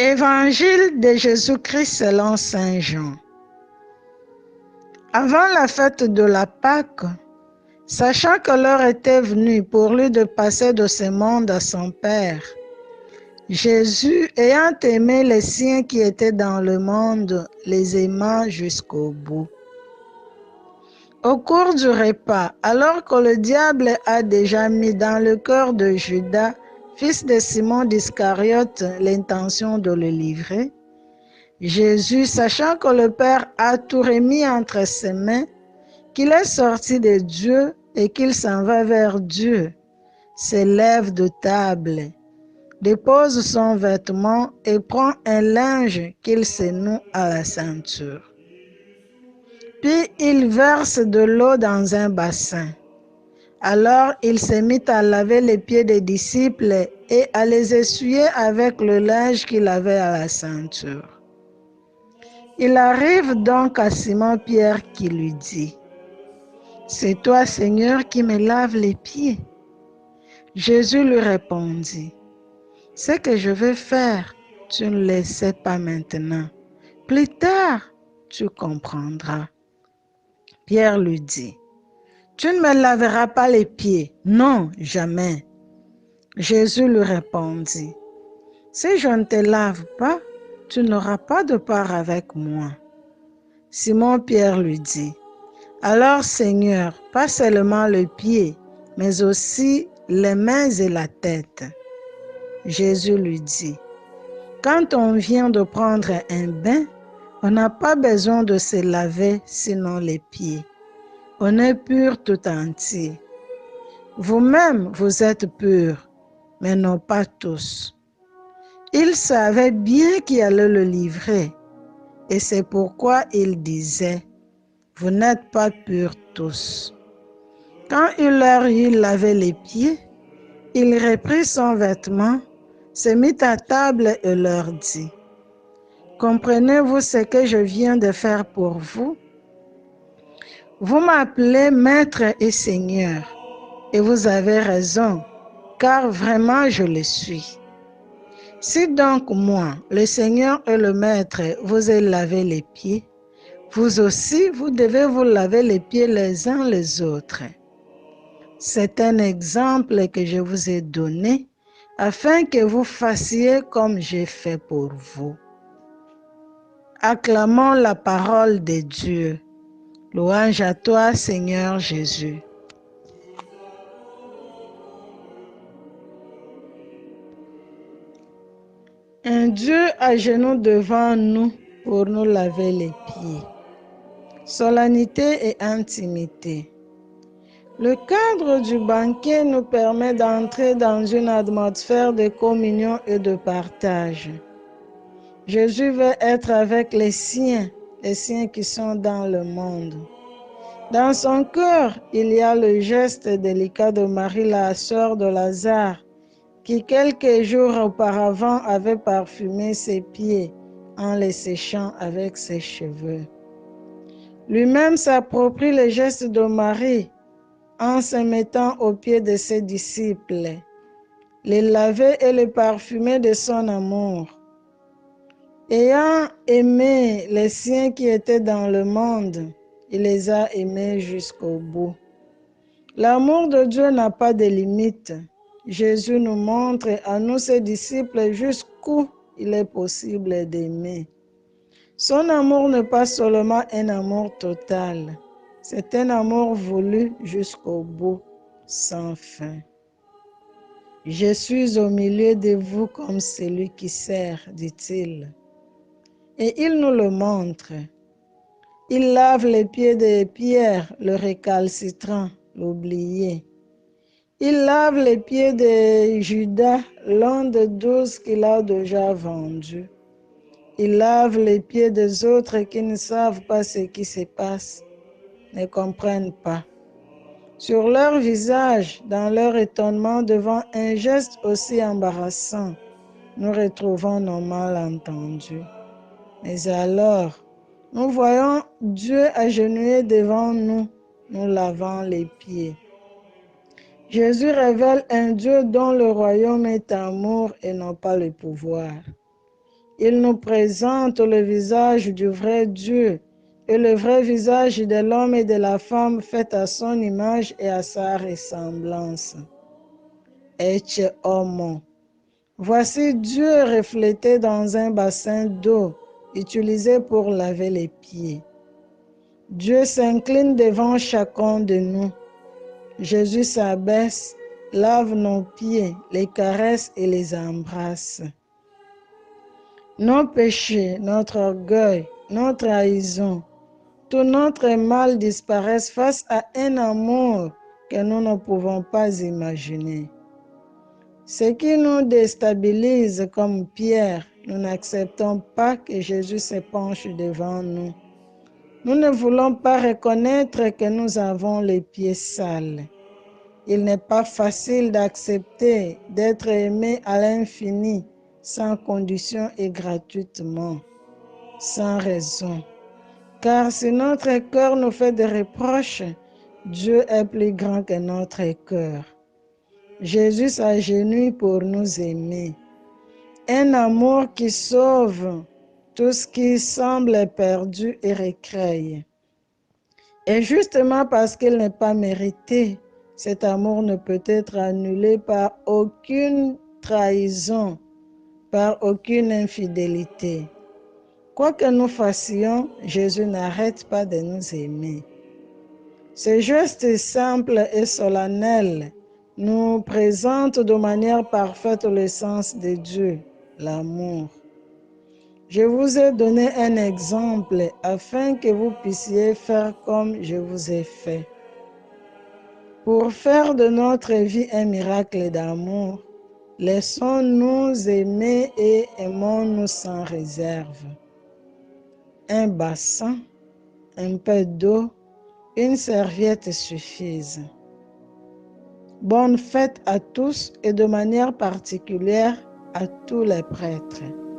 Évangile de Jésus-Christ selon saint Jean. Avant la fête de la Pâque, sachant que l'heure était venue pour lui de passer de ce monde à son Père, Jésus, ayant aimé les siens qui étaient dans le monde, les aima jusqu'au bout. Au cours du repas, alors que le diable a déjà mis dans le cœur de Judas, fils de Simon d'Iscariote, l'intention de le livrer, Jésus, sachant que le Père a tout remis entre ses mains, qu'il est sorti de Dieu et qu'il s'en va vers Dieu, se lève de table, dépose son vêtement et prend un linge qu'il se noue à la ceinture. Puis il verse de l'eau dans un bassin. Alors il se mit à laver les pieds des disciples et à les essuyer avec le linge qu'il avait à la ceinture. Il arrive donc à Simon-Pierre qui lui dit: « C'est toi, Seigneur, qui me laves les pieds. » Jésus lui répondit: « Ce que je veux faire, tu ne le sais pas maintenant. Plus tard, tu comprendras. » Pierre lui dit: « Tu ne me laveras pas les pieds. Non, jamais. » Jésus lui répondit: « Si je ne te lave pas, tu n'auras pas de part avec moi. » Simon-Pierre lui dit: « Alors, Seigneur, pas seulement le pied, mais aussi les mains et la tête. » Jésus lui dit: « Quand on vient de prendre un bain, on n'a pas besoin de se laver sinon les pieds. On est pur tout entier. Vous-même, vous êtes purs, mais non pas tous. » Il savait bien qui allait le livrer, et c'est pourquoi il disait: « Vous n'êtes pas purs tous. » Quand il leur eut lavé les pieds, il reprit son vêtement, se mit à table et leur dit: « Comprenez-vous ce que je viens de faire pour vous? Vous m'appelez Maître et Seigneur, et vous avez raison, car vraiment je le suis. Si donc moi, le Seigneur et le Maître, vous ai lavé les pieds, vous aussi, vous devez vous laver les pieds les uns les autres. C'est un exemple que je vous ai donné, afin que vous fassiez comme j'ai fait pour vous. » Acclamons la parole de Dieu. Louange à toi, Seigneur Jésus. Un Dieu à genoux devant nous pour nous laver les pieds. Solennité et intimité. Le cadre du banquet nous permet d'entrer dans une atmosphère de communion et de partage. Jésus veut être avec les siens qui sont dans le monde. Dans son cœur, il y a le geste délicat de Marie, la sœur de Lazare, qui quelques jours auparavant avait parfumé ses pieds en les séchant avec ses cheveux. Lui-même s'approprie le geste de Marie en se mettant aux pieds de ses disciples, les laver et les parfumer de son amour. Ayant aimé les siens qui étaient dans le monde, il les a aimés jusqu'au bout. L'amour de Dieu n'a pas de limite. Jésus nous montre à nous, ses disciples, jusqu'où il est possible d'aimer. Son amour n'est pas seulement un amour total, c'est un amour voulu jusqu'au bout, sans fin. Je suis au milieu de vous comme celui qui sert, dit-il. Et il nous le montre. Il lave les pieds de Pierre, le récalcitrant, l'oublié. Il lave les pieds de Judas, l'un des 12 qu'il a déjà vendus. Il lave les pieds des autres qui ne savent pas ce qui se passe, ne comprennent pas. Sur leur visage, dans leur étonnement devant un geste aussi embarrassant, nous retrouvons nos malentendus. Mais alors, nous voyons Dieu agenouillé devant nous, nous lavant les pieds. Jésus révèle un Dieu dont le royaume est amour et non pas le pouvoir. Il nous présente le visage du vrai Dieu et le vrai visage de l'homme et de la femme fait à son image et à sa ressemblance. Ecce homo. Voici Dieu reflété dans un bassin d'eau utilisé pour laver les pieds. Dieu s'incline devant chacun de nous. Jésus s'abaisse, lave nos pieds, les caresse et les embrasse. Nos péchés, notre orgueil, notre trahison, tout notre mal disparaissent face à un amour que nous ne pouvons pas imaginer. Ce qui nous déstabilise comme Pierre, nous n'acceptons pas que Jésus se penche devant nous. Nous ne voulons pas reconnaître que nous avons les pieds sales. Il n'est pas facile d'accepter d'être aimé à l'infini, sans condition et gratuitement, sans raison. Car si notre cœur nous fait des reproches, Dieu est plus grand que notre cœur. Jésus s'agenouille pour nous aimer. Un amour qui sauve tout ce qui semble perdu et recrée. Et justement parce qu'il n'est pas mérité, cet amour ne peut être annulé par aucune trahison, par aucune infidélité. Quoi que nous fassions, Jésus n'arrête pas de nous aimer. Ce geste simple et solennel nous présente de manière parfaite l'essence de Dieu, l'amour. Je vous ai donné un exemple afin que vous puissiez faire comme je vous ai fait. Pour faire de notre vie un miracle d'amour, laissons-nous aimer et aimons-nous sans réserve. Un bassin, un peu d'eau, une serviette suffisent. Bonne fête à tous et de manière particulière à tous les prêtres.